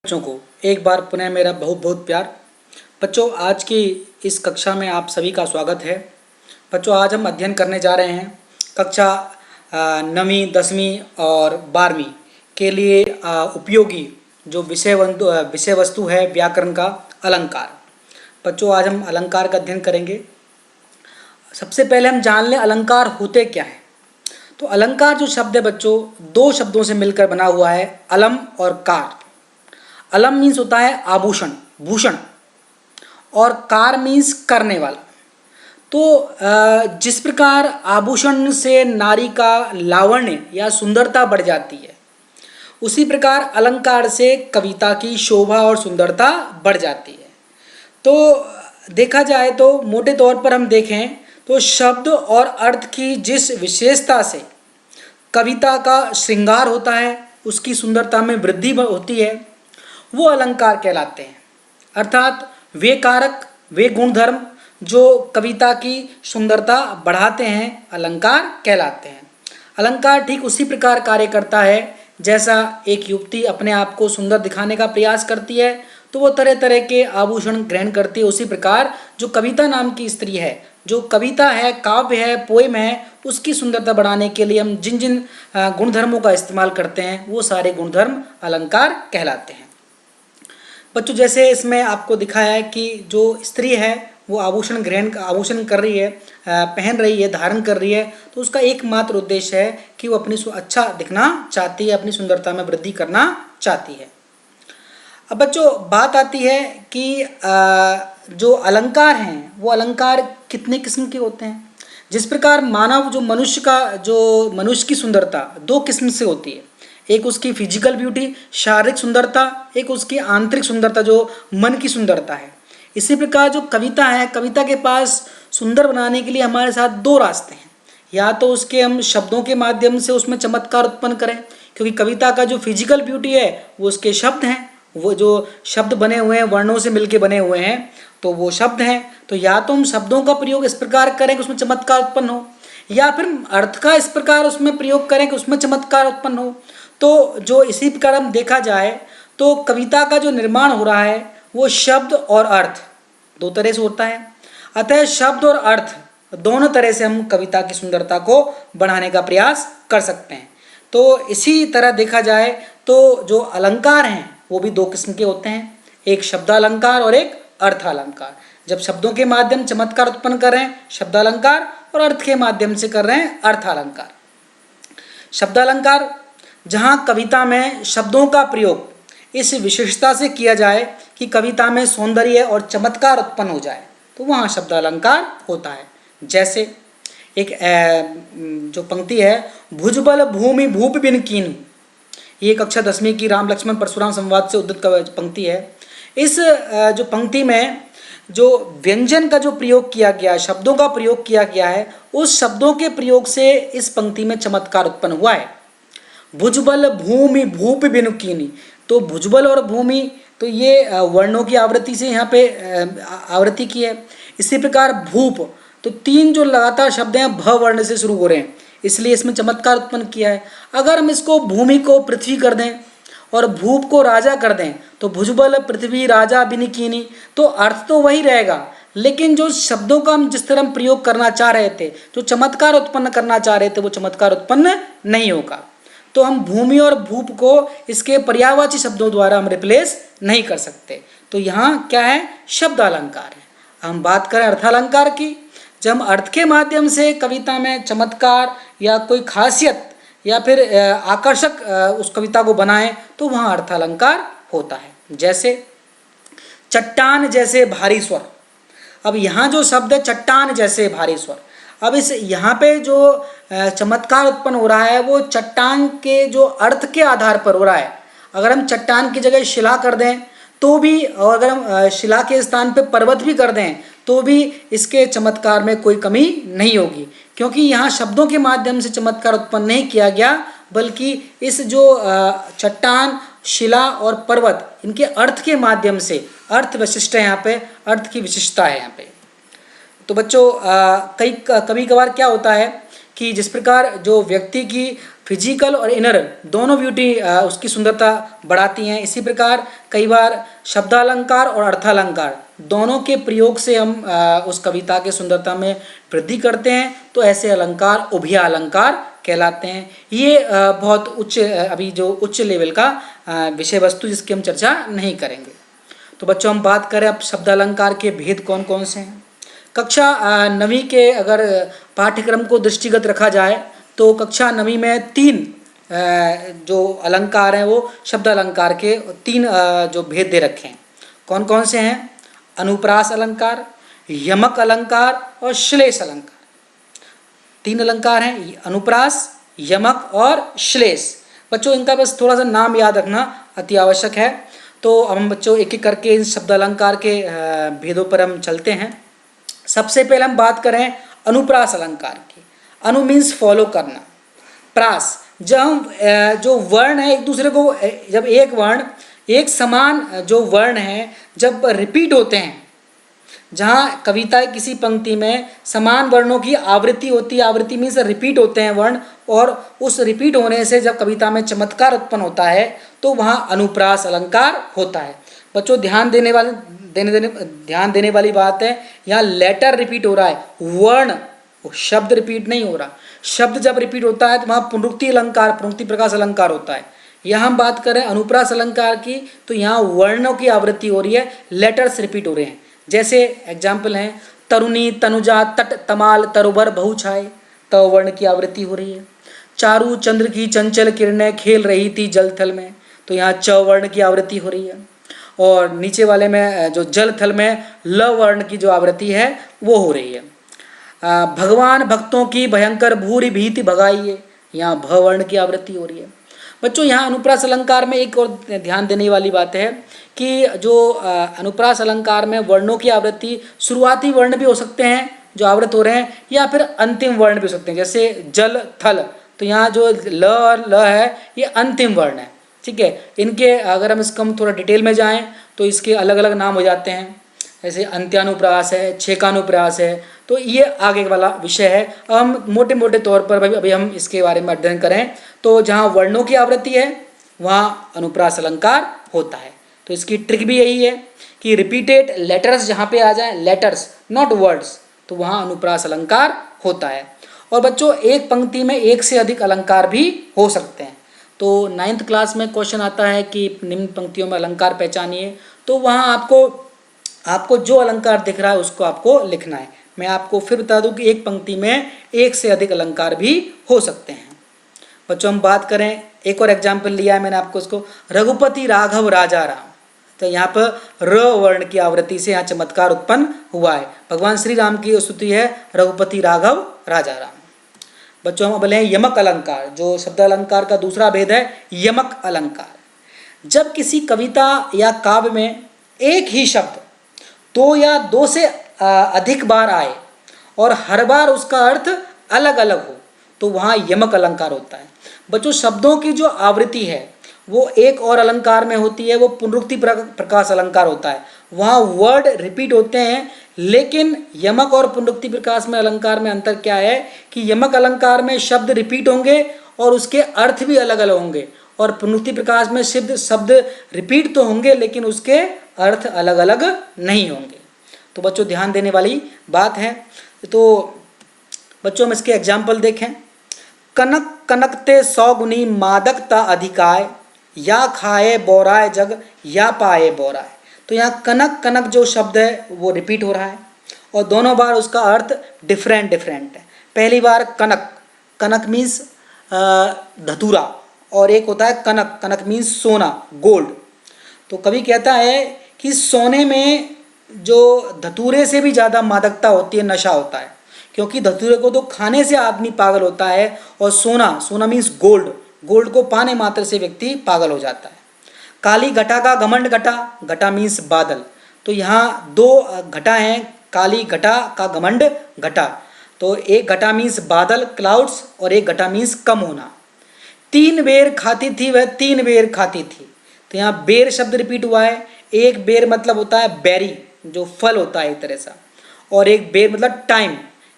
बच्चों को एक बार पुनः मेरा बहुत बहुत प्यार। बच्चों, आज की इस कक्षा में आप सभी का स्वागत है। बच्चों, आज हम अध्ययन करने जा रहे हैं कक्षा 9वीं 10वीं और 12वीं के लिए उपयोगी जो विषय वस्तु है व्याकरण का अलंकार। बच्चों, आज हम अलंकार का अध्ययन करेंगे। सबसे पहले हम जान लें अलंकार होते क्या हैं। तो अलंकार जो शब्द है बच्चों, दो शब्दों से मिलकर बना हुआ है, अलम और कार। अलम मीन्स होता है आभूषण, भूषण, और कार मीन्स करने वाला। तो जिस प्रकार आभूषण से नारी का लावण्य या सुंदरता बढ़ जाती है, उसी प्रकार अलंकार से कविता की शोभा और सुंदरता बढ़ जाती है। तो देखा जाए तो मोटे तौर पर हम देखें तो शब्द और अर्थ की जिस विशेषता से कविता का श्रृंगार होता है, उसकी सुंदरता में वृद्धि होती है, वो अलंकार कहलाते हैं। अर्थात वे कारक, वे गुणधर्म जो कविता की सुंदरता बढ़ाते हैं, अलंकार कहलाते हैं। अलंकार ठीक उसी प्रकार कार्य करता है जैसा एक युवती अपने आप को सुंदर दिखाने का प्रयास करती है तो वो तरह तरह के आभूषण ग्रहण करती है। उसी प्रकार जो कविता नाम की स्त्री है, जो कविता है, काव्य है, पोएम है, उसकी सुंदरता बढ़ाने के लिए हम जिन जिन गुणधर्मों का इस्तेमाल करते हैं, वो सारे गुणधर्म अलंकार कहलाते हैं। बच्चों, जैसे इसमें आपको दिखाया है कि जो स्त्री है वो आभूषण कर रही है, पहन रही है, धारण कर रही है, तो उसका एकमात्र उद्देश्य है कि वो अपनी अच्छा दिखना चाहती है, अपनी सुंदरता में वृद्धि करना चाहती है। अब बच्चों, बात आती है कि जो अलंकार हैं वो अलंकार कितने किस्म के होते हैं। जिस प्रकार मानव जो मनुष्य की सुंदरता दो किस्म से होती है, एक उसकी फिजिकल ब्यूटी, शारीरिक सुंदरता, एक उसकी आंतरिक सुंदरता जो मन की सुंदरता है। इसी प्रकार जो कविता है, कविता के पास सुंदर बनाने के लिए हमारे साथ दो रास्ते हैं। या तो उसके हम शब्दों के माध्यम से उसमें चमत्कार उत्पन्न करें, क्योंकि कविता का जो फिजिकल ब्यूटी है वो उसके शब्द हैं, वो जो शब्द बने हुए हैं, वर्णों से मिलके बने हुए हैं, तो वो शब्द हैं। तो या तो हम शब्दों का प्रयोग इस प्रकार करें कि उसमें चमत्कार उत्पन्न हो, या फिर अर्थ का इस प्रकार उसमें प्रयोग करें कि उसमें चमत्कार उत्पन्न हो। तो जो इसी प्रकार हम देखा जाए तो कविता का जो निर्माण हो रहा है वो शब्द और अर्थ दो तरह से होता है। अतः शब्द और अर्थ दोनों तरह से हम कविता की सुंदरता को बढ़ाने का प्रयास कर सकते हैं। तो इसी तरह देखा जाए तो जो अलंकार हैं वो भी दो किस्म के होते हैं, एक शब्दालंकार और एक अर्थालंकार। जब शब्दों के माध्यम चमत्कार उत्पन्न कर रहे हैं शब्दालंकार, और अर्थ के माध्यम से कर रहे हैं अर्थालंकार। शब्दालंकार जहाँ कविता में शब्दों का प्रयोग इस विशेषता से किया जाए कि कविता में सौंदर्य और चमत्कार उत्पन्न हो जाए, तो वहाँ शब्दालंकार होता है। जैसे एक जो पंक्ति है, भुजबल भूमि भूप बिन कीन्हु, ये कक्षा 10वीं की राम लक्ष्मण परशुराम संवाद से उद्धृत पंक्ति है। इस जो पंक्ति में जो व्यंजन का जो प्रयोग किया गया, शब्दों का प्रयोग किया गया है, उस शब्दों के प्रयोग से इस पंक्ति में चमत्कार उत्पन्न हुआ है। भुजबल भूमि भूप बिनु कीनी, तो भुजबल और भूमि तो ये वर्णों की आवृत्ति से यहाँ पे आवृत्ति की है। इसी प्रकार भूप, तो तीन जो लगातार शब्द हैं भ वर्ण से शुरू हो रहे हैं, इसलिए इसमें चमत्कार उत्पन्न किया है। अगर हम इसको भूमि को पृथ्वी कर दें और भूप को राजा कर दें तो भुजबल पृथ्वी राजा बिन कीनी, तो अर्थ तो वही रहेगा, लेकिन जो शब्दों का हम जिस तरह हम प्रयोग करना चाह रहे थे, जो चमत्कार उत्पन्न करना चाह रहे थे, वो चमत्कार उत्पन्न नहीं होगा। तो हम भूमि और भूप को इसके पर्यायवाची शब्दों द्वारा हम रिप्लेस नहीं कर सकते। तो यहाँ क्या है, शब्द अलंकार है। हम बात करें अर्थालंकार की, जब हम अर्थ के माध्यम से कविता में चमत्कार या कोई खासियत या फिर आकर्षक उस कविता को बनाएं, तो वहाँ अर्थालंकार होता है। जैसे चट्टान जैसे भारी स्वर, अब यहाँ जो शब्द है चट्टान जैसे भारी स्वर, अब इस यहाँ पे जो चमत्कार उत्पन्न हो रहा है वो चट्टान के जो अर्थ के आधार पर हो रहा है। अगर हम चट्टान की जगह शिला कर दें तो भी, और अगर हम शिला के स्थान पे पर्वत भी कर दें तो भी इसके चमत्कार में कोई कमी नहीं होगी, क्योंकि यहाँ शब्दों के माध्यम से चमत्कार उत्पन्न नहीं किया गया, बल्कि इस जो चट्टान, शिला और पर्वत, इनके अर्थ के माध्यम से अर्थ विशिष्ट है, यहाँ पे अर्थ की विशिष्टता है यहाँ पे। तो बच्चों, कभी कभार क्या होता है कि जिस प्रकार जो व्यक्ति की फिजिकल और इनर दोनों ब्यूटी उसकी सुंदरता बढ़ाती हैं। इसी प्रकार कई बार शब्दालंकार और अर्थालंकार दोनों के प्रयोग से हम उस कविता के सुंदरता में वृद्धि करते हैं, तो ऐसे अलंकार उभय अलंकार कहलाते हैं। ये बहुत उच्च अभी जो उच्च लेवल का विषय वस्तु जिसकी हम चर्चा नहीं करेंगे। तो बच्चों हम बात करें अब शब्दालंकार के भेद कौन कौन से हैं। कक्षा 9वीं के अगर पाठ्यक्रम को दृष्टिगत रखा जाए तो कक्षा 9वीं में 3 जो अलंकार हैं वो शब्द अलंकार के 3 जो भेद दे रखे हैं। कौन कौन से हैं? अनुप्रास अलंकार, यमक अलंकार और श्लेष अलंकार। 3 अलंकार हैं, अनुप्रास, यमक और श्लेष। बच्चों इनका बस थोड़ा सा नाम याद रखना अति आवश्यक है। तो अब हम बच्चों एक एक करके इन शब्द अलंकार के भेदों पर हम चलते हैं। सबसे पहले हम बात करें अनुप्रास अलंकार की। अनु मीन्स फॉलो करना, प्रास जब हम जो वर्ण है एक दूसरे को, जब एक वर्ण एक समान जो वर्ण है जब रिपीट होते हैं, जहाँ कविता किसी पंक्ति में समान वर्णों की आवृत्ति होती है, आवृत्ति मीन्स रिपीट होते हैं वर्ण, और उस रिपीट होने से जब कविता में चमत्कार उत्पन्न होता है तो वहाँ अनुप्रास अलंकार होता है। बच्चों ध्यान देने वाली बात है, यहाँ लेटर रिपीट हो रहा है, वर्ण शब्द रिपीट नहीं हो रहा। शब्द जब रिपीट होता है तो वहाँ पुनरुक्ति अलंकार, पुनरुक्ति प्रकाश अलंकार होता है। यहाँ हम बात करें अनुप्रास अलंकार की तो यहाँ वर्णों की आवृत्ति हो रही है, लेटर्स रिपीट हो रहे हैं। जैसे एग्जाम्पल हैं तरुणी, तनुजा, तट, तमाल, तरुबर, बहुछाय, त वर्ण की आवृत्ति हो रही है। चारू चंद्र की चंचल किरणें खेल रही थी जल थल में, तो यहाँ च वर्ण की आवृत्ति हो रही है। और नीचे वाले में जो जल थल में ल वर्ण की जो आवृत्ति है वो हो रही है। भगवान भक्तों की भयंकर भूरी भीति भगाइए, यहाँ भ वर्ण की आवृत्ति हो रही है। बच्चों यहाँ अनुप्रास अलंकार में एक और ध्यान देने वाली बात है कि जो अनुप्रास अलंकार में वर्णों की आवृत्ति शुरुआती वर्ण भी हो सकते हैं जो आवृत हो रहे हैं, या फिर अंतिम वर्ण भी हो सकते हैं। जैसे जल थल, तो यहाँ जो ल और ल है ये अंतिम वर्ण है, ठीक है। इनके अगर हम इसको हम थोड़ा डिटेल में जाएं तो इसके अलग अलग नाम हो जाते हैं, जैसे अंत्यानुप्रास है, छेकानुप्रास है, तो ये आगे वाला विषय है। अब हम मोटे मोटे तौर पर अभी हम इसके बारे में अध्ययन करें तो जहाँ वर्णों की आवृत्ति है वहाँ अनुप्रास अलंकार होता है। तो इसकी ट्रिक भी यही है कि रिपीटेड लेटर्स जहाँ पे आ जाए, लेटर्स नॉट वर्ड्स, तो वहाँ अनुप्रास अलंकार होता है। और बच्चों एक पंक्ति में एक से अधिक अलंकार भी हो सकते हैं। तो 9th क्लास में क्वेश्चन आता है कि निम्न पंक्तियों में अलंकार पहचानिए, तो वहाँ आपको जो अलंकार दिख रहा है उसको आपको लिखना है। मैं आपको फिर बता दूं कि एक पंक्ति में एक से अधिक अलंकार भी हो सकते हैं। बच्चों हम बात करें, एक और एग्जाम्पल लिया है मैंने आपको उसको, रघुपति राघव राजा राम, तो यहाँ पर र वर्ण की आवृत्ति से यहाँ चमत्कार उत्पन्न हुआ है। भगवान श्री राम की स्तुति है रघुपति राघव राजा राम। बच्चों हम अब लें यमक अलंकार, जो शब्द अलंकार का दूसरा भेद है यमक अलंकार। जब किसी कविता या काव्य में एक ही शब्द 2 या 2 से अधिक बार आए और हर बार उसका अर्थ अलग अलग हो तो वहाँ यमक अलंकार होता है। बच्चों शब्दों की जो आवृत्ति है वो एक और अलंकार में होती है, वो पुनरुक्ति प्रकाश अलंकार होता है। वहाँ वर्ड रिपीट होते हैं, लेकिन यमक और पुनरुक्ति प्रकाश में अलंकार में अंतर क्या है कि यमक अलंकार में शब्द रिपीट होंगे और उसके अर्थ भी अलग अलग होंगे, और पुनरुक्ति प्रकाश में शब्द रिपीट तो होंगे लेकिन उसके अर्थ अलग अलग नहीं होंगे। तो बच्चों ध्यान देने वाली बात है। तो बच्चों हम इसके एग्जाम्पल देखें। कनक कनकते 100 गुनी मादकता अधिकाय, या खाए बोराए जग या पाए बोराए। तो यहाँ कनक कनक जो शब्द है वो रिपीट हो रहा है और दोनों बार उसका अर्थ डिफरेंट है। पहली बार कनक, कनक मीन्स धतूरा, और एक होता है कनक, कनक मीन्स सोना, गोल्ड। तो कवि कहता है कि सोने में जो धतूरे से भी ज़्यादा मादकता होती है, नशा होता है, क्योंकि धतूरे को तो खाने से आदमी पागल होता है, और सोना, सोना मीन्स गोल्ड, गोल्ड को पाने मात्र से व्यक्ति पागल हो जाता है। काली घटा का घमंड घटा, घटा मीन्स बादल। तो यहाँ 2 घटा हैं, काली घटा का घमंड घटा। तो एक घटा मीन्स बादल, क्लाउड्स, और एक घटा मीन्स कम होना। 3 बेर खाती थी वह 3 बेर खाती थी। तो यहाँ बेर शब्द रिपीट हुआ है। एक बेर मतलब होता है बेरी, जो फल होता है एक तरह सा, और एक बेर मतलब टाइम,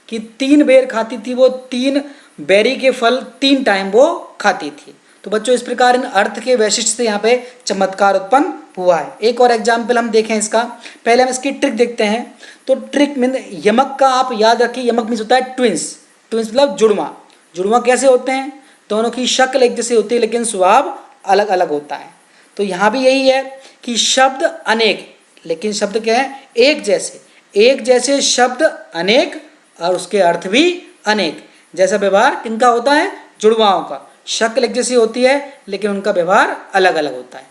कि 3 बेर खाती थी वो 3 बेरी के फल 3 टाइम वो खाती थी। तो बच्चों इस प्रकार इन अर्थ के वैशिष्ट्य से यहाँ पे चमत्कार उत्पन्न हुआ है। एक और एग्जाम्पल हम देखें इसका, पहले हम इसकी ट्रिक देखते हैं। तो ट्रिक मीन यमक का आप याद रखिए, यमक मीन्स होता है ट्विंस। ट्विंस मतलब जुड़वा। जुड़वा कैसे होते हैं? दोनों की शक्ल एक जैसी होती है लेकिन स्वभाव अलग अलग होता है। तो यहाँ भी यही है कि शब्द अनेक, लेकिन शब्द क्या है? एक जैसे। एक जैसे शब्द अनेक और उसके अर्थ भी अनेक। जैसा व्यवहार किनका होता है? जुड़वाओं का। शक्ल एक जैसी होती है लेकिन उनका व्यवहार अलग अलग होता है।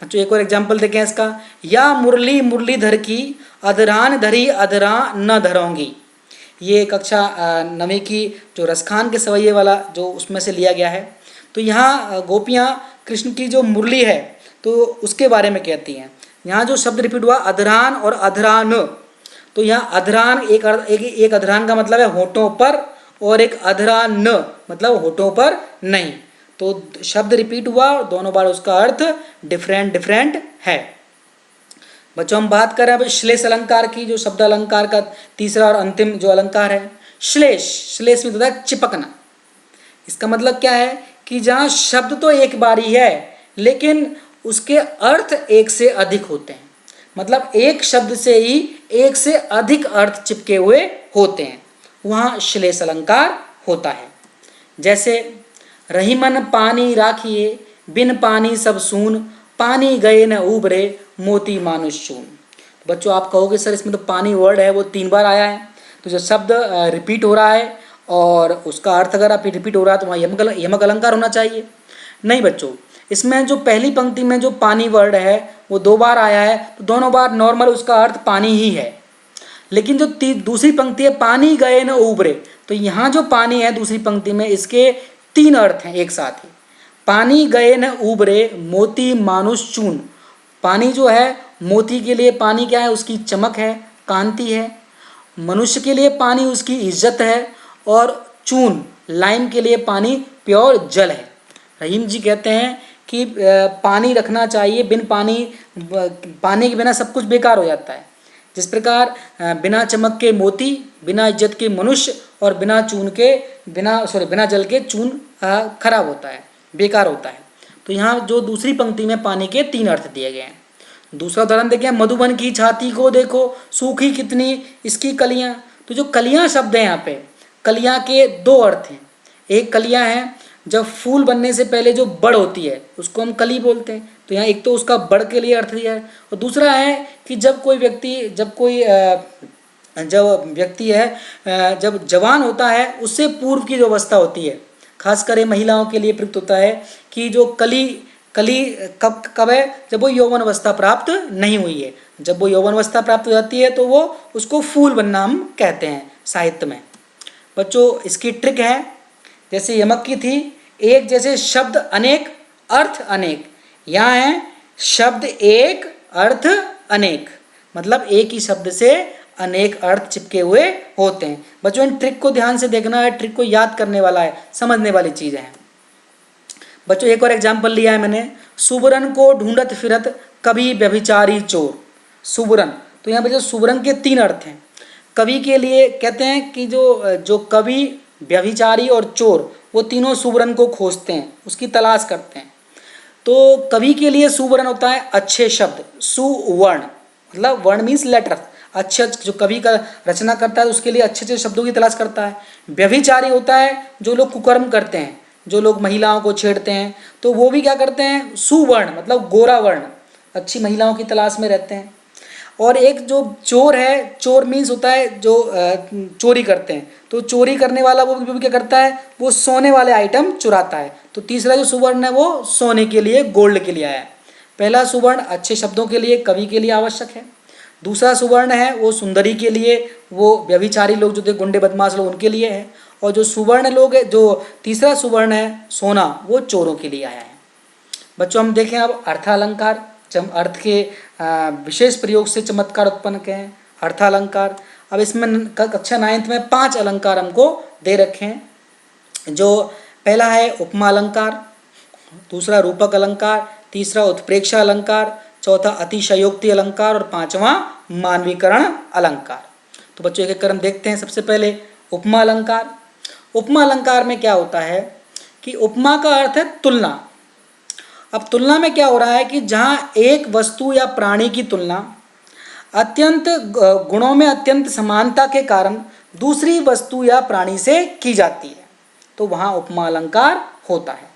बच्चों एक और एग्जाम्पल देखें इसका, या मुरली मुरलीधर की अधरान धरी अधरा न धरोंगी। ये कक्षा 9वीं की जो रसखान के सवैये वाला जो उसमें से लिया गया है। तो यहाँ गोपियाँ कृष्ण की जो मुरली है तो उसके बारे में कहती हैं। यहाँ जो शब्द रिपीट हुआ अधरान और अधरान, तो यहाँ अधरान एक अधरान का मतलब है होठों पर और एक अधरान मतलब होठों पर नहीं। तो शब्द रिपीट हुआ और दोनों बार उसका अर्थ डिफरेंट है। बच्चों हम बात करें अब श्लेष अलंकार की, जो शब्द अलंकार का तीसरा और अंतिम जो अलंकार है श्लेष। श्लेष में होता है चिपकना। इसका मतलब क्या है कि जहाँ शब्द तो एक बारी है लेकिन उसके अर्थ एक से अधिक होते हैं। मतलब एक शब्द से ही एक से अधिक अर्थ चिपके हुए होते हैं, वहाँ श्लेष अलंकार होता है। जैसे रही मन पानी राखिए बिन पानी सब सून, पानी गए न उबरे मोती मानुष चून। तो बच्चों आप कहोगे सर इसमें तो पानी वर्ड है वो 3 बार आया है, तो जो शब्द रिपीट हो रहा है और उसका अर्थ अगर आप रिपीट हो रहा है तो वहाँ यमक अलंकार होना चाहिए। नहीं बच्चों, इसमें जो पहली पंक्ति में जो पानी वर्ड है वो 2 बार आया है, तो दोनों बार नॉर्मल उसका अर्थ पानी ही है। लेकिन जो दूसरी पंक्ति है पानी गए न उबरे, तो यहाँ जो पानी है दूसरी पंक्ति में इसके 3 अर्थ हैं एक साथ ही। पानी गए न उबरे मोती मानुष चून। पानी जो है मोती के लिए पानी क्या है? उसकी चमक है, कांति है। मनुष्य के लिए पानी उसकी इज्जत है। और चून लाइम के लिए पानी प्योर जल है। रहीम जी कहते हैं कि पानी रखना चाहिए, पानी के बिना सब कुछ बेकार हो जाता है। जिस प्रकार बिना चमक के मोती, बिना इज्जत के मनुष्य और बिना जल के चून खराब होता है, बेकार होता है। तो यहाँ जो दूसरी पंक्ति में पानी के 3 अर्थ दिए गए हैं। दूसरा उदाहरण देखें, मधुबन की छाती को देखो सूखी कितनी इसकी कलियाँ। तो जो कलियाँ शब्द है यहाँ पे, कलियाँ के 2 अर्थ हैं। एक कलियाँ हैं जब फूल बनने से पहले जो बड़ होती है उसको हम कली बोलते हैं, तो यहाँ एक तो उसका बड़ के लिए अर्थ दिया है। और दूसरा है कि जब व्यक्ति है जब जवान होता है उससे पूर्व की जो अवस्था होती है, खासकर महिलाओं के लिए प्रयुक्त होता है कि जो कली कब है? जब वो यौवन अवस्था प्राप्त नहीं हुई है। जब वो यौवन अवस्था प्राप्त हो जाती है तो वो उसको फूल बनना हम कहते हैं साहित्य में। बच्चों इसकी ट्रिक है, जैसे यमक की थी, एक जैसे शब्द अनेक अर्थ अनेक। यहाँ है शब्द एक अर्थ अनेक, मतलब एक ही शब्द से अनेक अर्थ चिपके हुए होते हैं। बच्चों इन ट्रिक को ध्यान से देखना है, ट्रिक को याद करने वाला है, समझने वाली चीज़ है। बच्चों एक और एग्जाम्पल लिया है मैंने, सुबरन को ढूंढत फिरत कभी व्यभिचारी चोर। सुबरन, तो यहाँ बच्चों सुबरन के 3 अर्थ हैं। कवि के लिए कहते हैं कि जो कवि, व्यभिचारी और चोर वो तीनों सुबरन को खोजते हैं, उसकी तलाश करते हैं। तो कवि के लिए सुवर्ण होता है अच्छे शब्द, सुवर्ण मतलब वर्ण मीन्स लेटर, अच्छे जो कवि का रचना करता है उसके लिए अच्छे अच्छे शब्दों की तलाश करता है। व्यभिचारी होता है जो लोग कुकर्म करते हैं, जो लोग महिलाओं को छेड़ते हैं, तो वो भी क्या करते हैं? सुवर्ण मतलब गोरा वर्ण, अच्छी महिलाओं की तलाश में रहते हैं। और एक जो चोर है, चोर मीन्स होता है जो चोरी करते हैं, तो चोरी करने वाला वो क्या करता है? वो सोने वाले आइटम चुराता है। तो तीसरा जो सुवर्ण है वो सोने के लिए, गोल्ड के लिए आया है। पहला सुवर्ण अच्छे शब्दों के लिए, कवि के लिए आवश्यक है। दूसरा सुवर्ण है वो सुंदरी के लिए, वो व्यभिचारी लोग जो थे, गुंडे बदमाश लोग, उनके लिए है। और जो सुवर्ण लोग है, जो तीसरा सुवर्ण है सोना, वो चोरों के लिए आया है। बच्चों हम देखें अब अर्थालंकार, अर्थ के विशेष प्रयोग से चमत्कार उत्पन्न किए हैं, अर्थालंकार। अब इसमें कक्षा 9th में 5 अलंकार हमको दे रखे हैं। जो पहला है उपमा अलंकार, दूसरा रूपक अलंकार, तीसरा उत्प्रेक्षा अलंकार, चौथा अतिशयोक्ति अलंकार और 5वां मानवीकरण अलंकार। तो बच्चों एक एक कर हम देखते हैं। सबसे पहले उपमा अलंकार। उपमा अलंकार में क्या होता है कि उपमा का अर्थ है तुलना। अब तुलना में क्या हो रहा है कि जहाँ एक वस्तु या प्राणी की तुलना अत्यंत गुणों में अत्यंत समानता के कारण दूसरी वस्तु या प्राणी से की जाती है, तो वहाँ उपमा अलंकार होता है।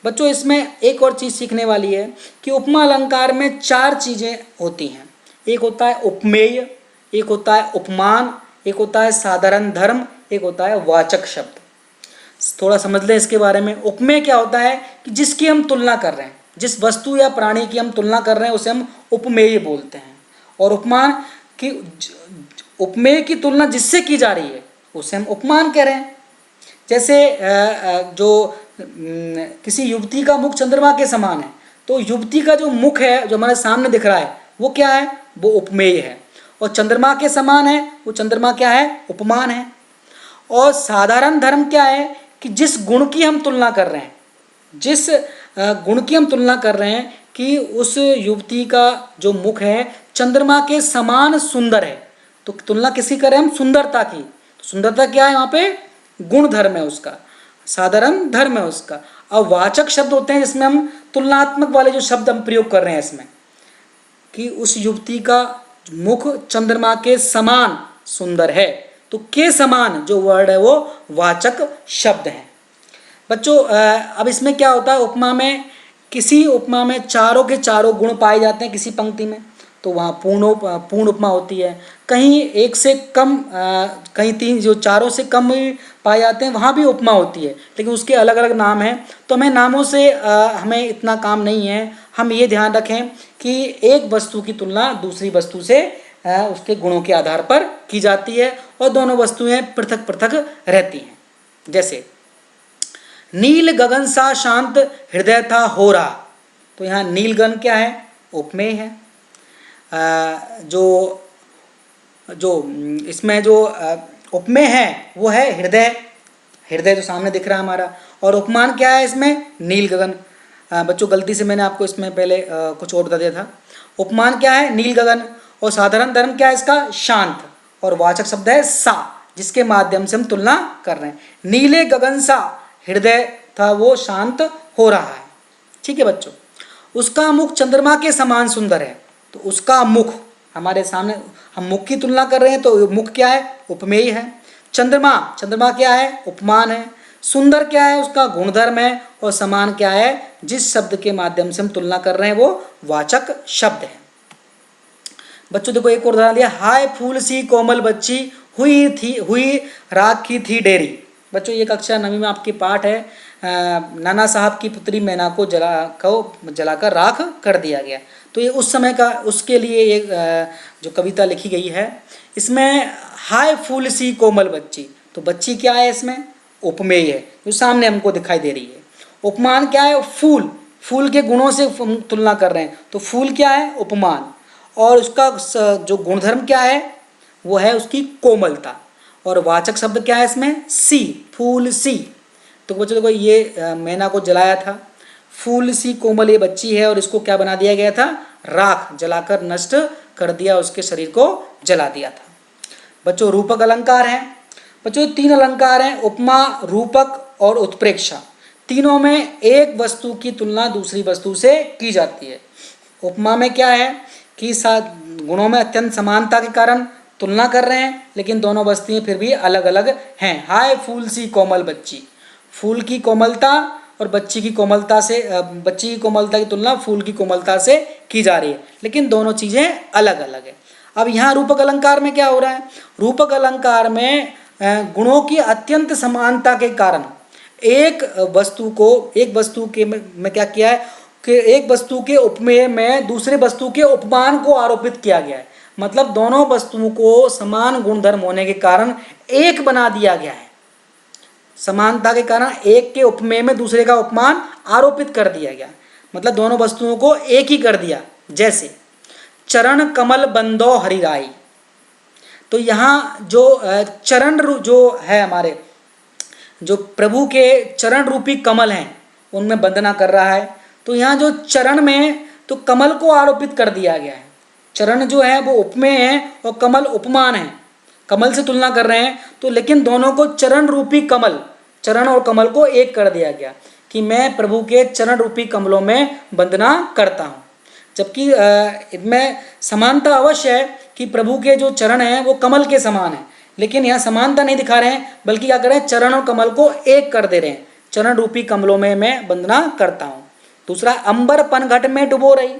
बच्चों, इसमें एक और चीज़ सीखने वाली है कि उपमा अलंकार में 4 चीज़ें होती हैं। एक होता है उपमेय, एक होता है उपमान, एक होता है साधारण धर्म, एक होता है वाचक शब्द। थोड़ा समझ लें इसके बारे में। उपमेय क्या होता है कि जिसकी हम तुलना कर रहे हैं, जिस वस्तु या प्राणी की हम तुलना कर रहे हैं उसे हम उपमेय बोलते हैं। और उपमान की उपमेय की तुलना जिससे की जा रही है उसे हम उपमान कह रहे हैं। जैसे जो किसी युवती का मुख चंद्रमा के समान है, तो युवती का जो मुख है जो हमारे सामने दिख रहा है वो क्या है, वो उपमेय है। और चंद्रमा के समान है, वो चंद्रमा क्या है, उपमान है। और साधारण धर्म क्या है कि जिस गुण की हम तुलना कर रहे हैं, जिस गुण की हम तुलना कर रहे हैं कि उस युवती का जो मुख है चंद्रमा के समान सुंदर है, तो तुलना किसी कर रहे हैं हम, सुंदरता की। तो सुंदरता क्या है, वहाँ पे गुण धर्म है उसका, साधारण धर्म है उसका। अब वाचक शब्द होते हैं जिसमें हम तुलनात्मक वाले जो शब्द हम प्रयोग कर रहे हैं इसमें, कि उस युवती का मुख चंद्रमा के समान सुंदर है, तो के समान जो वर्ड है वो वाचक शब्द है। बच्चों, अब इसमें क्या होता है, उपमा में किसी उपमा में चारों के चारों गुण पाए जाते हैं किसी पंक्ति में, तो वहाँ पूर्ण उपमा होती है। कहीं एक से कम, कहीं 3, जो चारों से कम भी पाए जाते हैं वहाँ भी उपमा होती है, लेकिन उसके अलग अलग नाम हैं। तो हमें नामों से हमें इतना काम नहीं है। हम ये ध्यान रखें कि एक वस्तु की तुलना दूसरी वस्तु से उसके गुणों के आधार पर की जाती है और दोनों वस्तुएं पृथक पृथक रहती हैं। जैसे नील गगन सा शांत हृदय था हो रहा, तो यहाँ नील गगन क्या है, उपमेय है। जो जो इसमें जो उपमेय है वो है हृदय, हृदय जो सामने दिख रहा है हमारा। और उपमान क्या है इसमें, नील गगन। बच्चों, गलती से मैंने आपको इसमें पहले कुछ और बता दिया था। उपमान क्या है, नील गगन। और साधारण धर्म क्या है इसका, शांत। और वाचक शब्द है सा, जिसके माध्यम से हम तुलना कर रहे हैं। नीले गगन सा हृदय था वो शांत हो रहा है। ठीक है बच्चों। उसका मुख चंद्रमा के समान सुंदर है, तो उसका मुख हमारे सामने, हम मुख की तुलना कर रहे हैं तो मुख क्या है, उपमेय है। चंद्रमा, चंद्रमा क्या है, उपमान है। सुंदर क्या है, उसका गुणधर्म है। और समान क्या है, जिस शब्द के माध्यम से हम तुलना कर रहे हैं वो वाचक शब्द है। बच्चों देखो एक और उदाहरण दिया, हाय फूल सी कोमल बच्ची हुई राखी थी डेरी। बच्चों ये कक्षा 9वीं में आपकी पाठ है, नाना साहब की पुत्री मैना को जलाकर राख कर दिया गया। तो ये उस समय का, उसके लिए एक जो कविता लिखी गई है। इसमें हाय फूल सी कोमल बच्ची, तो बच्ची क्या है इसमें, उपमेय है जो सामने हमको दिखाई दे रही है। उपमान क्या है, फूल, फूल के गुणों से हम तुलना कर रहे हैं, तो फूल क्या है, उपमान। और उसका जो गुणधर्म क्या है वो है उसकी कोमलता। और वाचक शब्द क्या है इसमें, सी, फूल सी। तो बच्चों देखो ये मैना को जलाया था, फूल सी कोमल ये बच्ची है और इसको क्या बना दिया गया था, राख, जलाकर नष्ट कर दिया, उसके शरीर को जला दिया था। बच्चों रूपक अलंकार हैं। बच्चों 3 अलंकार हैं, उपमा, रूपक और उत्प्रेक्षा। तीनों में एक वस्तु की तुलना दूसरी वस्तु से की जाती है। उपमा में क्या है कि गुणों में अत्यंत समानता के कारण तुलना कर रहे हैं, लेकिन दोनों वस्तुएं फिर भी अलग अलग हैं। हाय फूल सी कोमल बच्ची, फूल की कोमलता और बच्ची की कोमलता से, बच्ची की कोमलता की तुलना फूल की कोमलता से की जा रही है, लेकिन दोनों चीज़ें अलग अलग है। अब यहाँ रूपक अलंकार में क्या हो रहा है, रूपक अलंकार में गुणों की अत्यंत समानता के कारण एक वस्तु के में क्या किया है कि एक वस्तु के उपमेय में दूसरे वस्तु के उपमान को आरोपित किया गया है। मतलब दोनों वस्तुओं को समान गुणधर्म होने के कारण एक बना दिया गया है। समानता के कारण एक के उपमेय में दूसरे का उपमान आरोपित कर दिया गया, मतलब दोनों वस्तुओं को एक ही कर दिया। जैसे चरण कमल बंदो हरिराई, तो यहाँ जो चरण जो है हमारे, जो प्रभु के चरण रूपी कमल हैं उनमें वंदना कर रहा है। तो यहाँ जो चरण में तो कमल को आरोपित कर दिया गया है। चरण जो है वो उपमेय है और कमल उपमान है, कमल से तुलना कर रहे हैं। तो लेकिन दोनों को चरण रूपी कमल चरण और कमल को एक कर दिया गया कि मैं प्रभु के चरण रूपी कमलों में वंदना करता हूँ। जबकि इनमें समानता अवश्य है कि प्रभु के जो चरण हैं वो कमल के समान हैं, लेकिन यहाँ समानता नहीं दिखा रहे हैं, बल्कि क्या कर रहे हैं, चरण और कमल को एक कर दे रहे हैं। चरण रूपी कमलों में मैं वंदना करता हूँ। दूसरा, अंबर पनघट में डुबो रही।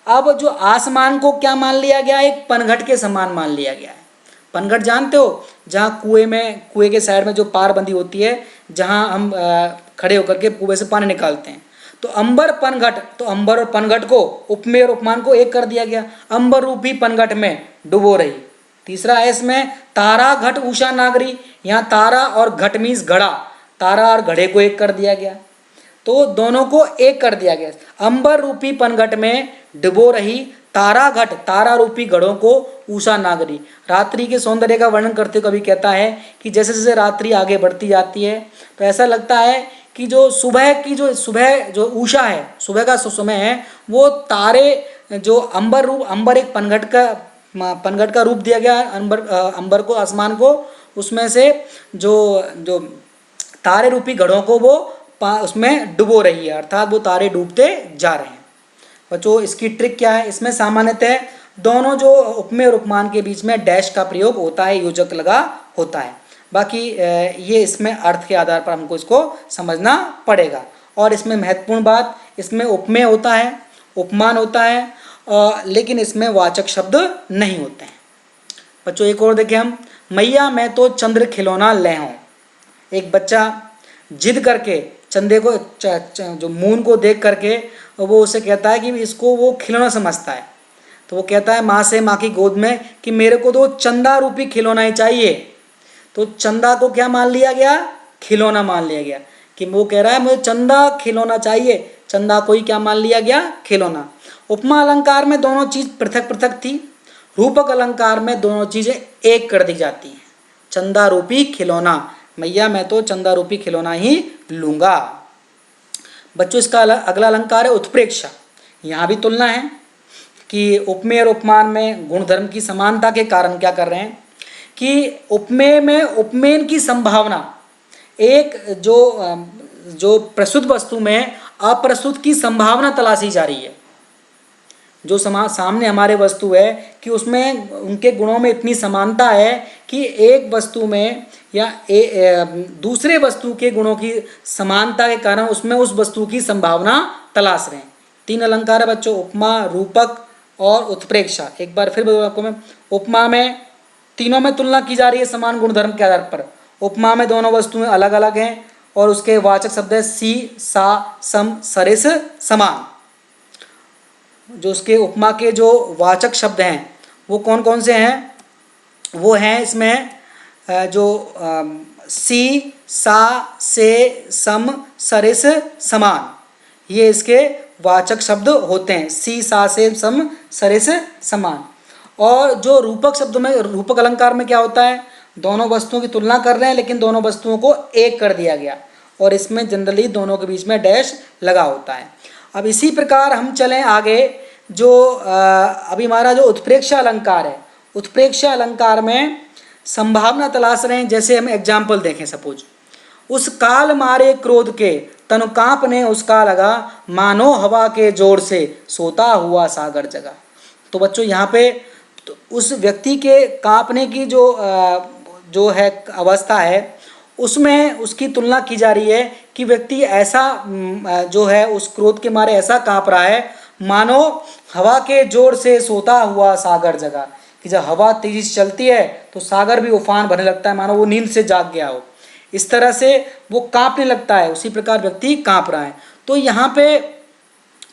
अब जो आसमान को क्या मान लिया गया, एक पनघट के समान मान लिया गया है। पनघट जानते हो, जहाँ कुएं के साइड में जो पार बंदी होती है, जहाँ हम खड़े होकर के कुएं से पानी निकालते हैं। तो अंबर पनघट, तो अंबर और पनघट को, उपमेय और उपमान को एक कर दिया गया। अंबर रूपी पनघट में डुबो रही। तीसरा है इसमें तारा घट उषा नागरी। यहाँ तारा और घट मीन्स घड़ा, तारा और घड़े को एक कर दिया गया, तो दोनों को एक कर दिया गया। अंबर रूपी पनघट में डुबो रही तारा घट, तारा रूपी घड़ों को उषा नागरी। रात्रि के सौंदर्य का वर्णन करते हुए कवि कहता है कि जैसे जैसे रात्रि आगे बढ़ती जाती है तो ऐसा लगता है कि जो सुबह जो उषा है, सुबह का समय है, वो तारे जो अंबर एक पनघट का रूप दिया गया है। अंबर को, आसमान को, उसमें से जो जो तारे रूपी घड़ों को वो उसमें डुबो रही है, अर्थात वो तारे डूबते जा रहे हैं। बच्चों इसकी ट्रिक क्या है, इसमें सामान्यतः दोनों जो उपमेय और उपमान के बीच में डैश का प्रयोग होता है, योजक लगा होता है। बाकी ये इसमें अर्थ के आधार पर हमको इसको समझना पड़ेगा। और इसमें महत्वपूर्ण बात, इसमें उपमेय होता है, उपमान होता है, लेकिन इसमें वाचक शब्द नहीं होते हैं। बच्चों एक और देखें हम, मैया मैं तो चंद्र खिलौना ले हूँ। एक बच्चा जिद करके चंदे को, जो मून को देख करके वो उसे कहता है कि इसको वो खिलौना समझता है। तो वो कहता है माँ से, माँ की गोद में, कि मेरे को तो चंदा रूपी खिलौना ही चाहिए। तो चंदा को क्या मान लिया गया, खिलौना मान लिया गया, कि वो कह रहा है मुझे चंदा खिलौना चाहिए, चंदा को ही क्या मान लिया गया, खिलौना। उपमा अलंकार में दोनों चीज पृथक पृथक थी, रूपक अलंकार में दोनों चीजें एक कर दी जाती हैं। चंदा रूपी खिलौना, मैया मैं तो चंदा रूपी खिलौना ही लूंगा। बच्चों इसका अगला अलंकार है उत्प्रेक्षा। यहाँ भी तुलना है कि उपमेय और उपमान में गुणधर्म की समानता के कारण क्या कर रहे हैं कि उपमेय में उपमेय की संभावना, एक जो प्रस्तुत वस्तु में अप्रस्तुत की संभावना तलाशी जा रही है। जो सामने हमारे वस्तु है कि उसमें उनके गुणों में इतनी समानता है कि एक वस्तु में या दूसरे वस्तु के गुणों की समानता के कारण उसमें उस वस्तु की संभावना तलाश रहे हैं। तीन अलंकार है बच्चों, उपमा, रूपक और उत्प्रेक्षा। एक बार फिर बताऊँ आपको मैं, उपमा में तीनों में तुलना की जा रही है समान गुणधर्म के आधार पर। उपमा में दोनों वस्तुएं अलग अलग हैं और उसके वाचक शब्द है सी, सा, सम, सरिस, समान। जो उसके उपमा के जो वाचक शब्द हैं वो कौन कौन से हैं, वो हैं इसमें जो सी, सा, से, सम, सरिस, समान, ये इसके वाचक शब्द होते हैं। सी, सा, से, सम, सरिस, समान। और जो रूपक शब्द में, रूपक अलंकार में क्या होता है, दोनों वस्तुओं की तुलना कर रहे हैं लेकिन दोनों वस्तुओं को एक कर दिया गया, और इसमें जनरली दोनों के बीच में डैश लगा होता है। अब इसी प्रकार हम चलें आगे, जो अभी हमारा जो उत्प्रेक्षा अलंकार है, उत्प्रेक्षा अलंकार में संभावना तलाश रहे हैं। जैसे हम एग्जाम्पल देखें, सपोज, उस काल मारे क्रोध के तनु कांपने उसका लगा, मानो हवा के जोर से सोता हुआ सागर जगा। तो बच्चों यहाँ पे तो उस व्यक्ति के कांपने की जो है अवस्था है, उसमें उसकी तुलना की जा रही है कि व्यक्ति ऐसा जो है उस क्रोध के मारे ऐसा कांप रहा है मानो हवा के जोर से सोता हुआ सागर जगा, कि जब हवा तेजी से चलती है तो सागर भी उफान भरने लगता है, मानो वो नींद से जाग गया हो। इस तरह से वो कांपने लगता है, उसी प्रकार व्यक्ति कांप रहा है। तो यहाँ पे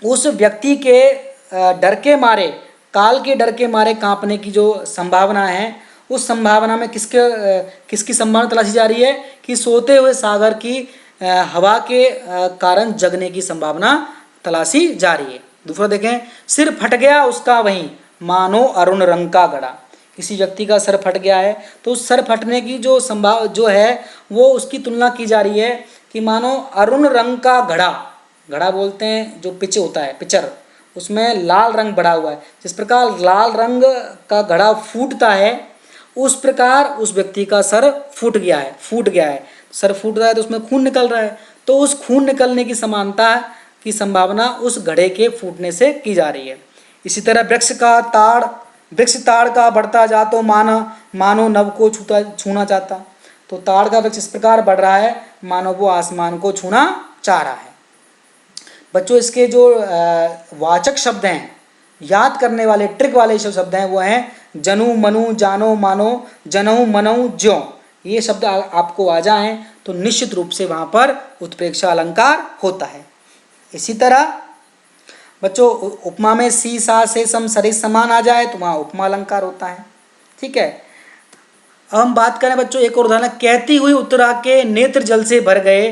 उस व्यक्ति के डर के मारे, काल के डर के मारे कांपने की जो संभावना है, उस संभावना में किसकी संभावना तलाशी जा रही है कि सोते हुए सागर की हवा के कारण जगने की संभावना तलाशी जा रही है। दूसरा देखें, सिर फट गया उसका वहीं, मानो अरुण रंग का घड़ा। किसी व्यक्ति का सर फट गया है तो उस सर फटने की जो है वो उसकी तुलना की जा रही है कि मानो अरुण रंग का घड़ा, घड़ा बोलते हैं जो पिच होता है, पिचर, उसमें लाल रंग बढ़ा हुआ है। जिस प्रकार लाल रंग का घड़ा फूटता है, उस प्रकार उस व्यक्ति का सर फूट गया है। सर फूट रहा है तो उसमें खून निकल रहा है, तो उस खून निकलने की समानता की संभावना उस घड़े के फूटने से की जा रही है। इसी तरह वृक्ष ताड़ का बढ़ता जा तो मानो नभ को छूना चाहता। तो ताड़ का वृक्ष इस प्रकार बढ़ रहा है मानो वो आसमान को छूना चाह रहा है। बच्चों इसके जो वाचक शब्द हैं, याद करने वाले ट्रिक वाले जो शब्द हैं वो हैं जनु मनु जानो मानो जनऊ मनऊ ज्यों। ये शब्द आपको आ जाएं तो निश्चित रूप से वहाँ पर उत्प्रेक्षा अलंकार होता है। इसी तरह बच्चों उपमा में सी सा से सम सरे समान आ जाए तो वहाँ उपमा अलंकार होता है। ठीक है, अब हम बात करें बच्चों एक और उदाहरण, कहती हुई उत्तरा के नेत्र जल से भर गए,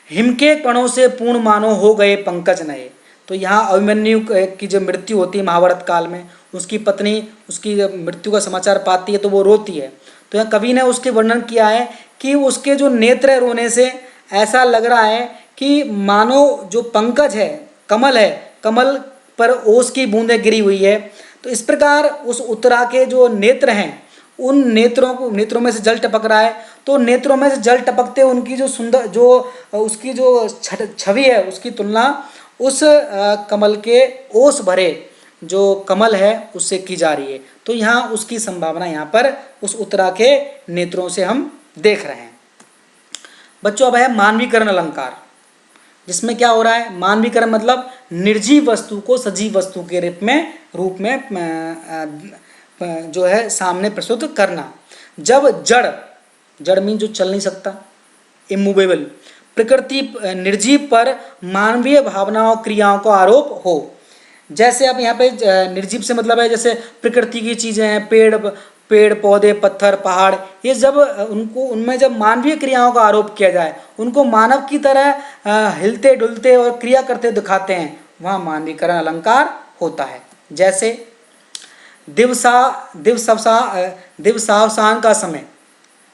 हिम के कणों से पूर्ण मानो हो गए पंकज नए। तो यहाँ अभिमन्यु की जब मृत्यु होती है महाभारत काल में, उसकी पत्नी उसकी जब मृत्यु का समाचार पाती है तो वो रोती है। तो यहाँ कवि ने उसके वर्णन किया है कि उसके जो नेत्र है रोने से ऐसा लग रहा है कि मानो जो पंकज है, कमल है, कमल पर ओस की बूंदें गिरी हुई है। तो इस प्रकार उस उत्तरा के जो नेत्र हैं उन नेत्रों में से जल टपक रहा है। तो नेत्रों में से जल टपकते उनकी जो सुंदर जो उसकी जो छवि है उसकी तुलना उस कमल के ओस भरे जो कमल है उससे की जा रही है। तो यहाँ उसकी संभावना यहाँ पर उस उत्तरा के नेत्रों से हम देख रहे हैं। बच्चों अब है मानवीकरण अलंकार, जिसमें क्या हो रहा है, मानवीकरण मतलब निर्जीव वस्तु को सजीव वस्तु के रूप में जो है सामने प्रस्तुत करना। जब जड़ मीन जो चल नहीं सकता, इमूवेबल, प्रकृति निर्जीव पर मानवीय भावनाओं क्रियाओं का आरोप हो। जैसे अब यहाँ पे निर्जीव से मतलब है जैसे प्रकृति की चीज़ें हैं, पेड़ पौधे पत्थर पहाड़, ये जब उनमें जब मानवीय क्रियाओं का आरोप किया जाए, उनको मानव की तरह हिलते डुलते और क्रिया करते दिखाते हैं, वहाँ मानवीकरण अलंकार होता है। जैसे दिवसावसान का समय,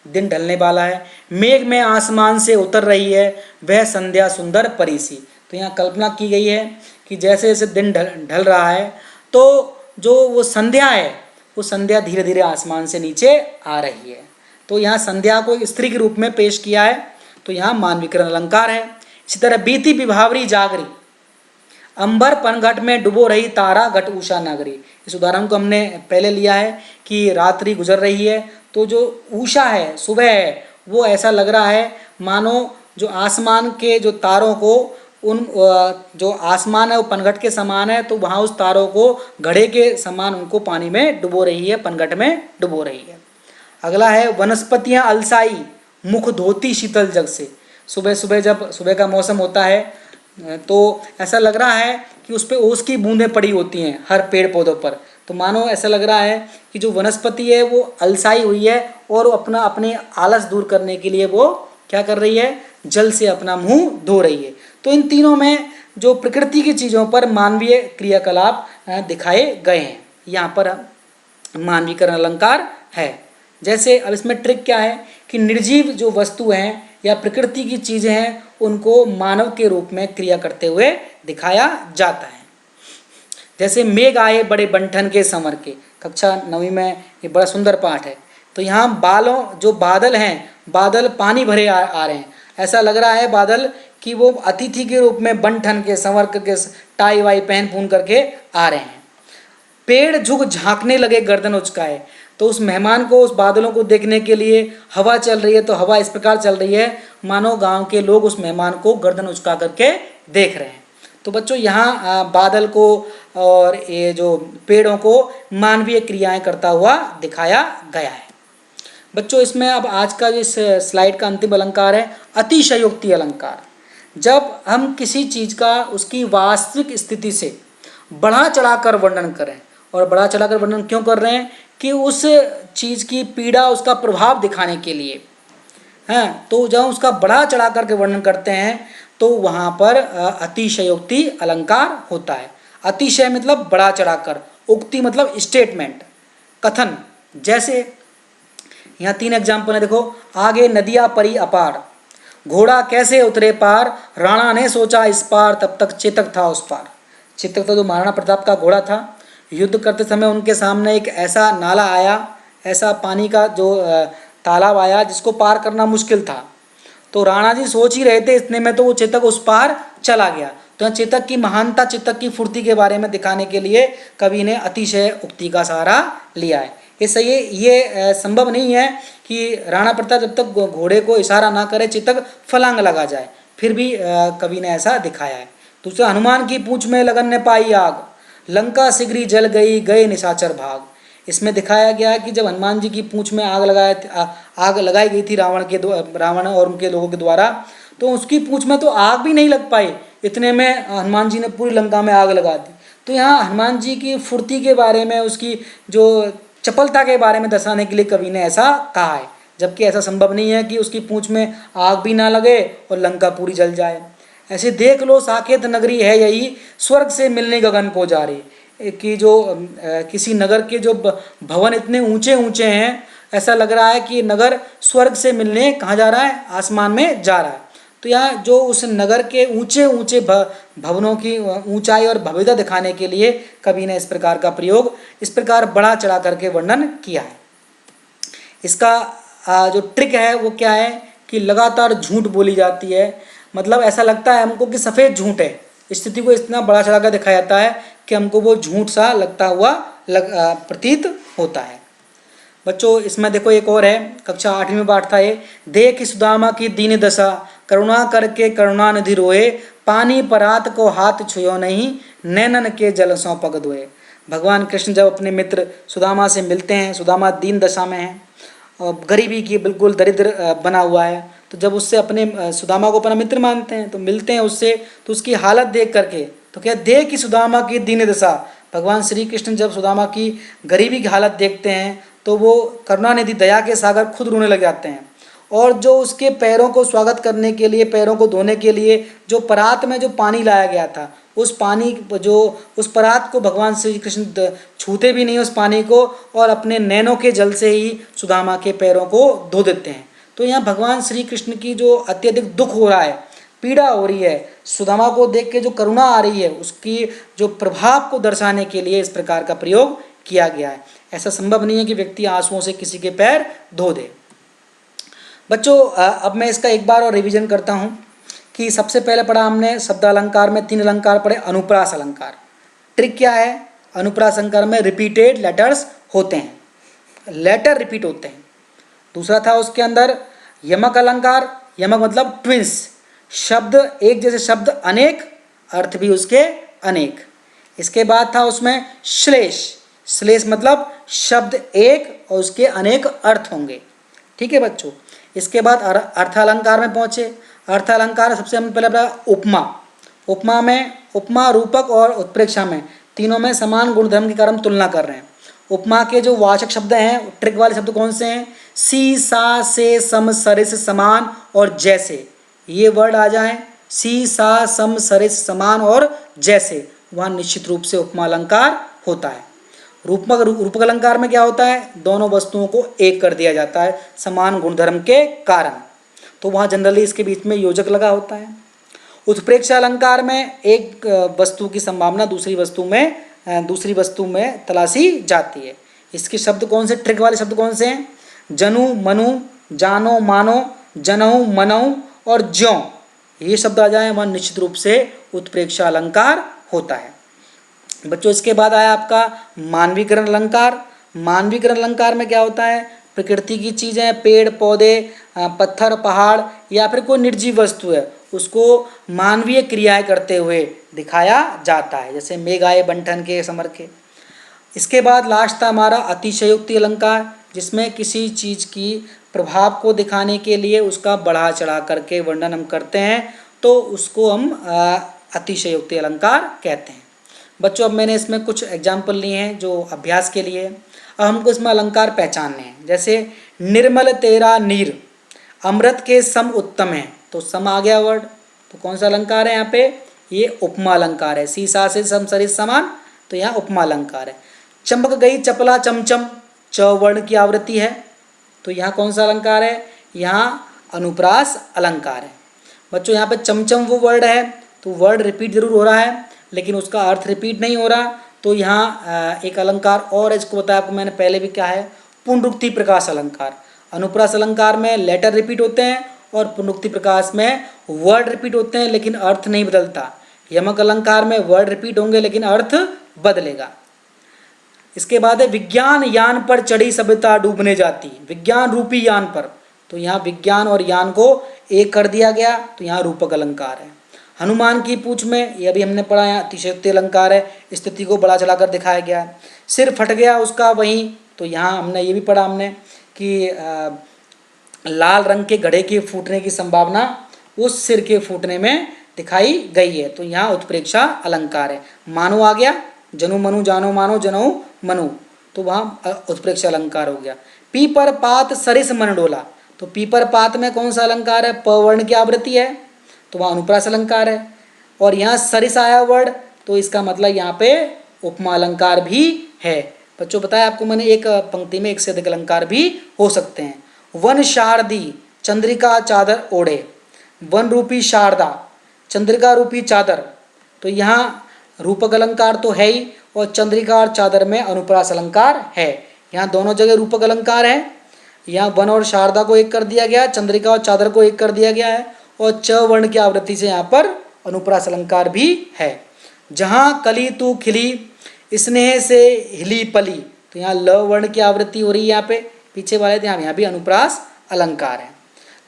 दिन ढलने वाला है, मेघ में आसमान से उतर रही है वह संध्या सुंदर परीसी। तो यहाँ कल्पना की गई है कि जैसे जैसे दिन ढल रहा है तो जो वो संध्या है वो संध्या धीरे धीरे आसमान से नीचे आ रही है। तो यहाँ संध्या को स्त्री के रूप में पेश किया है, तो यहाँ मानवीकरण अलंकार है। इसी तरह बीती विभावरी जागरी, अंबर पनघट में डुबो रही तारा घट उषा नागरी। इस उदाहरण को हमने पहले लिया है कि रात्रि गुजर रही है तो जो उषा है, सुबह है, वो ऐसा लग रहा है मानो जो आसमान के जो तारों को उन जो आसमान है वो पनघट के समान है, तो वहाँ उस तारों को घड़े के समान उनको पानी में डुबो रही है, पनघट में डुबो रही है। अगला है वनस्पतियाँ अलसाई मुख धोती शीतल जग से। सुबह सुबह जब सुबह का मौसम होता है तो ऐसा लग रहा है कि उस पर ओस की बूंदें पड़ी होती हैं हर पेड़ पौधों पर। तो मानो ऐसा लग रहा है कि जो वनस्पति है वो अलसाई हुई है और अपने आलस दूर करने के लिए वो क्या कर रही है, जल से अपना मुंह धो रही है। तो इन तीनों में जो प्रकृति की चीज़ों पर मानवीय क्रियाकलाप दिखाए गए हैं, यहाँ पर मानवीकरण अलंकार है। जैसे अब इसमें ट्रिक क्या है कि निर्जीव जो वस्तु हैं या प्रकृति की चीज़ें हैं उनको मानव के रूप में क्रिया करते हुए दिखाया जाता है। जैसे मेघ आए बड़े बंठन के संवर के, कक्षा 9वीं में ये बड़ा सुंदर पाठ है। तो यहाँ जो बादल हैं, बादल पानी भरे आ रहे हैं, ऐसा लग रहा है बादल कि वो अतिथि के रूप में बंठन के संवर के टाई वाई पहन पून करके आ रहे हैं। पेड़ झुक झांकने लगे गर्दन उचकाए, तो उस मेहमान को, उस बादलों को देखने के लिए हवा चल रही है, तो हवा इस प्रकार चल रही है मानो गांव के लोग उस मेहमान को गर्दन उचका करके देख रहे हैं। तो बच्चों यहाँ बादल को और ये जो पेड़ों को मानवीय क्रियाएं करता हुआ दिखाया गया है। बच्चों इसमें अब आज का इस स्लाइड का अंतिम अलंकार है अतिशयोक्ति अलंकार। जब हम किसी चीज़ का उसकी वास्तविक स्थिति से बढ़ा चढ़ाकर वर्णन करें, और बढ़ा चढ़ाकर वर्णन क्यों कर रहे हैं कि उस चीज़ की पीड़ा, उसका प्रभाव दिखाने के लिए हैं। तो जब उसका बढ़ा चढ़ा करके वर्णन करते हैं तो वहाँ पर अतिशयोक्ति अलंकार होता है। अतिशय मतलब बढ़ा चढ़ाकर, उक्ति मतलब स्टेटमेंट, कथन। जैसे यहाँ 3 एग्जाम्पल है, देखो। आगे नदियाँ परी अपार, घोड़ा कैसे उतरे पार, राणा ने सोचा इस पार, तब तक चेतक था उस पार। चेतक तो जो महाराणा प्रताप का घोड़ा था, युद्ध करते समय उनके सामने एक ऐसा नाला आया, ऐसा पानी का जो तालाब आया जिसको पार करना मुश्किल था। तो राणा जी सोच ही रहे थे, इतने में तो वो चेतक उस पार चला गया। तो यहाँ चेतक की महानता, चेतक की फुर्ती के बारे में दिखाने के लिए कवि ने अतिशय उक्ति का सहारा लिया है। इससे ये संभव नहीं है कि राणा प्रताप जब तक घोड़े को इशारा ना करे चेतक फलांग लगा जाए, फिर भी कवि ने ऐसा दिखाया है। दूसरा, हनुमान की पूंछ में लगन ने पाई आग, लंका सिगरी जल गई, गए निशाचर भाग। इसमें दिखाया गया है कि जब हनुमान जी की पूंछ में आग लगाई गई थी रावण और उनके लोगों के द्वारा, तो उसकी पूंछ में तो आग भी नहीं लग पाई, इतने में हनुमान जी ने पूरी लंका में आग लगा दी। तो यहाँ हनुमान जी की फुर्ती के बारे में, उसकी जो चपलता के बारे में दर्शाने के लिए कवि ने ऐसा कहा है, जबकि ऐसा संभव नहीं है कि उसकी पूंछ में आग भी ना लगे और लंका पूरी जल जाए। ऐसे देख लो साकेत नगरी है यही, स्वर्ग से मिलने गगन को जा रही, कि जो किसी नगर के जो भवन इतने ऊंचे ऊंचे हैं, ऐसा लग रहा है कि नगर स्वर्ग से मिलने कहाँ जा रहा है, आसमान में जा रहा है। तो यहाँ जो उस नगर के ऊंचे ऊंचे भवनों की ऊंचाई और भव्यता दिखाने के लिए कवि ने इस प्रकार का प्रयोग, इस प्रकार बढ़ा चढ़ा करके वर्णन किया है। इसका जो ट्रिक है वो क्या है कि लगातार झूठ बोली जाती है, मतलब ऐसा लगता है हमको कि सफ़ेद झूठ है। स्थिति को इतना बड़ा चढ़ा कर दिखाया जाता है कि हमको वो झूठ सा लगता हुआ प्रतीत होता है। बच्चों इसमें देखो एक और है, कक्षा 8वीं में पाठ था ये, देख सुदामा की दीन दशा, करुणा करके करुणानिधि रोए, पानी परात को हाथ छुयो नहीं, नैनन के जल सौ पग धोए। भगवान कृष्ण जब अपने मित्र सुदामा से मिलते हैं, सुदामा दीन दशा में है, गरीबी की बिल्कुल दरिद्र बना हुआ है, तो जब उससे अपने सुदामा को अपना मित्र मानते हैं, तो मिलते हैं उससे, तो उसकी हालत देख करके तो क्या, देख कि सुदामा की दीन दशा, भगवान श्री कृष्ण जब सुदामा की गरीबी की हालत देखते हैं तो वो करुणानिधि दया के सागर खुद रोने लग जाते हैं। और जो उसके पैरों को स्वागत करने के लिए, पैरों को धोने के लिए जो परात में जो पानी लाया गया था, उस पानी जो उस परात को भगवान श्री कृष्ण छूते भी नहीं उस पानी को, और अपने नैनों के जल से ही सुदामा के पैरों को धो देते हैं। तो यहाँ भगवान श्री कृष्ण की जो अत्यधिक दुख हो रहा है, पीड़ा हो रही है, सुदामा को देख के जो करुणा आ रही है, उसकी जो प्रभाव को दर्शाने के लिए इस प्रकार का प्रयोग किया गया है। ऐसा संभव नहीं है कि व्यक्ति आंसुओं से किसी के पैर धो दे। बच्चों अब मैं इसका एक बार और रिवीजन करता हूँ कि सबसे पहले पढ़ा हमने शब्द अलंकार में 3 अलंकार पढ़े। अनुप्रास अलंकार, ट्रिक क्या है, अनुप्रास अलंकार में रिपीटेड लेटर्स होते हैं, लेटर रिपीट होते हैं। दूसरा था उसके अंदर यमक अलंकार, यमक मतलब ट्विंस, शब्द एक जैसे शब्द अनेक, अर्थ भी उसके अनेक। इसके बाद था उसमें श्लेष, श्लेष मतलब शब्द एक और उसके अनेक अर्थ होंगे। ठीक है बच्चों। इसके बाद अर्थ अलंकार में पहुँचे। अर्थ अलंकार सबसे हम पहले पढ़ा उपमा। उपमा में उपमा, रूपक और उत्प्रेक्षा में तीनों में समान गुणधर्म के कारण तुलना कर रहे हैं। उपमा के जो वाचक शब्द हैं, ट्रिक वाले शब्द कौन से हैं, सी, सा, से, सम, सरिस, समान और जैसे, ये वर्ड आ जाएं, सी, सा, सम, सरिस, समान और जैसे, वहाँ निश्चित रूप से उपमा अलंकार होता है। रूपक अलंकार में क्या होता है, दोनों वस्तुओं को एक कर दिया जाता है समान गुणधर्म के कारण, तो वहाँ जनरली इसके बीच में योजक लगा होता है। उत्प्रेक्षा अलंकार में एक वस्तु की संभावना दूसरी वस्तु में तलाशी जाती है। इसके शब्द कौन से, ट्रिक वाले शब्द कौन से हैं, जनु, मनु, जानो, मानो, जनऊ, मनऊ और ज्यों, ये शब्द आ जाए, वह निश्चित रूप से उत्प्रेक्षा अलंकार होता है। बच्चों इसके बाद आया आपका मानवीकरण अलंकार। मानवीकरण अलंकार में क्या होता है, प्रकृति की चीज़ें, पेड़ पौधे, पत्थर, पहाड़ या फिर कोई निर्जीव वस्तु है, उसको मानवीय क्रियाएं करते हुए दिखाया जाता है, जैसे मेघ आए बंठन के समर के। इसके बाद लास्ट था हमारा अतिशयोक्ति अलंकार, जिसमें किसी चीज़ की प्रभाव को दिखाने के लिए उसका बढ़ा चढ़ा करके वर्णन हम करते हैं, तो उसको हम अतिशयोक्ति अलंकार कहते हैं। बच्चों अब मैंने इसमें कुछ एग्जाम्पल लिए हैं जो अभ्यास के लिए। अब हमको इसमें अलंकार पहचानने हैं, जैसे निर्मल तेरा नीर, अमृत के सम उत्तम है, तो सम आ गया वर्ड, तो कौन सा अलंकार है यहाँ पे, ये उपमा अलंकार है। सीसा से सम सरिस समान, तो यहाँ उपमा अलंकार है। चमक गई चपला चमचम, च वर्ण की आवृत्ति है, तो यहाँ कौन सा अलंकार है, यहाँ अनुप्रास अलंकार है। बच्चों यहाँ पे चमचम वो वर्ड है, तो वर्ड रिपीट जरूर हो रहा है लेकिन उसका अर्थ रिपीट नहीं हो रहा, तो यहाँ एक अलंकार और इसको बताया आपको मैंने पहले भी, क्या है, पुनरुक्ति प्रकाश अलंकार। अनुप्रास अलंकार में लेटर रिपीट होते हैं और पुनरुक्ति प्रकाश में वर्ड रिपीट होते हैं लेकिन अर्थ नहीं बदलता। यमक अलंकार में वर्ड रिपीट होंगे लेकिन अर्थ बदलेगा। इसके बाद है विज्ञान यान पर चढ़ी सभ्यता डूबने जाती। विज्ञान रूपी यान पर, तो यहाँ विज्ञान और यान को एक कर दिया गया, तो यहाँ रूपक अलंकार है। हनुमान की पूंछ में, यह भी हमने पढ़ा, यहाँ अतिशयोक्ति अलंकार है, स्थिति को बड़ा चढ़ाकर दिखाया गया है। सिर फट गया उसका वहीं, तो यहाँ हमने ये भी पढ़ा हमने कि लाल रंग के घड़े के फूटने की संभावना उस सिर के फूटने में दिखाई गई है, तो यहाँ उत्प्रेक्षा अलंकार है। मानो आ गया, जनु मनु जानो मानो जनऊ मनु, तो वहाँ उत्प्रेक्षा अलंकार हो गया। पीपर पात सरिस मन डोला, तो पीपर पात में कौन सा अलंकार है? प वर्ण की आवृत्ति है, तो वहाँ अनुप्रास अलंकार है। और यहाँ सरिस आया वर्ड, तो इसका मतलब यहाँ पे उपमा अलंकार भी है। बच्चों बताया आपको मैंने, एक पंक्ति में एक से अधिक अलंकार भी हो सकते हैं। वन शारदी चंद्रिका चादर ओढ़े, वन रूपी शारदा चंद्रिका रूपी चादर, तो यहाँ रूपक अलंकार तो है ही, और चंद्रिका और चादर में अनुप्रास अलंकार है। यहाँ दोनों जगह रूपक अलंकार है। यहाँ वन और शारदा को एक कर दिया गया, चंद्रिका और चादर को एक कर दिया गया है, और च वर्ण की आवृत्ति से यहाँ पर अनुप्रास अलंकार भी है। जहाँ कली तू खिली स्नेह से हिली पली, तो यहाँ ल वर्ण की आवृत्ति हो रही है यहाँ पे पीछे वाले, यहाँ भी अनुप्रास अलंकार है।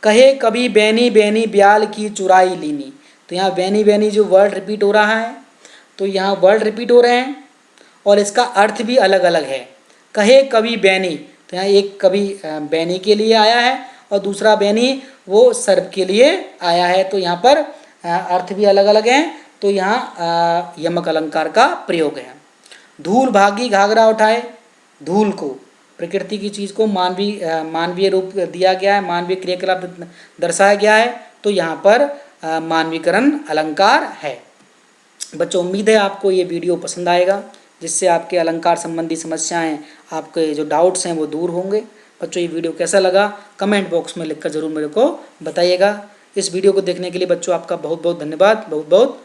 कहे कभी बैनी बैनी ब्याल की चुराई लीनी, तो यहाँ बैनी बैनी जो वर्ड रिपीट हो रहा है, तो यहाँ वर्ड रिपीट हो रहे हैं और इसका अर्थ भी अलग अलग है। कहे कभी बैनी, तो यहाँ एक कभी बैनी के लिए आया है और दूसरा बैनी वो सर्प के लिए आया है, तो यहाँ पर अर्थ भी अलग अलग हैं, तो यहाँ यमक अलंकार का प्रयोग है। धूल भागी घाघरा उठाए, धूल को प्रकृति की चीज़ को मानवीय रूप दिया गया है, मानवीय क्रियाकलाप दर्शाया गया है, तो यहाँ पर मानवीकरण अलंकार है। बच्चों उम्मीद है आपको ये वीडियो पसंद आएगा, जिससे आपके अलंकार संबंधी समस्याएं, आपके जो डाउट्स हैं वो दूर होंगे। बच्चों ये वीडियो कैसा लगा कमेंट बॉक्स में लिखकर ज़रूर मेरे को बताइएगा। इस वीडियो को देखने के लिए बच्चों आपका बहुत बहुत धन्यवाद, बहुत बहुत